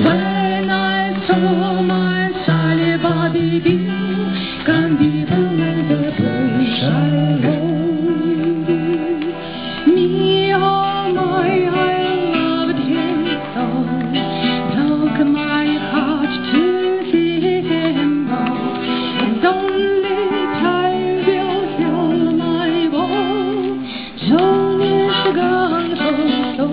When I saw my Sally body deal, kan die vermelde bush alone. Me, oh my, I loved him so, broke my heart to see him go. It's only time will heal my woe. Joan is gone so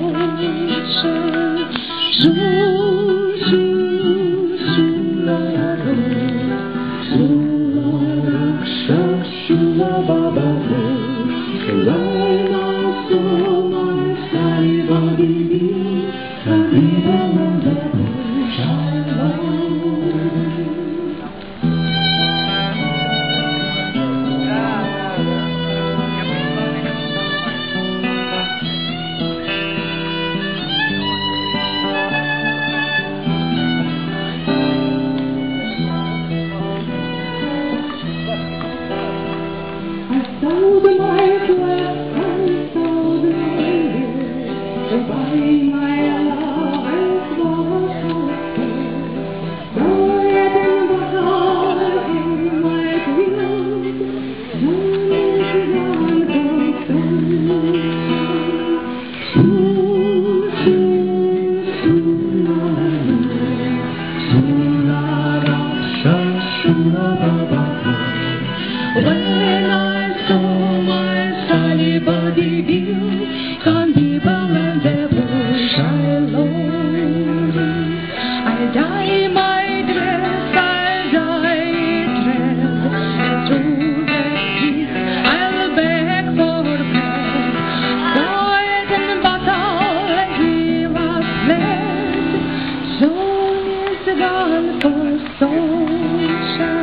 when I saw my Sally body deal, kan die vermelde bush alone. I die my dress, I die dress, through the teeth I'll beg for bread. Fight in battle and he was fled. Joan is gone for soldier.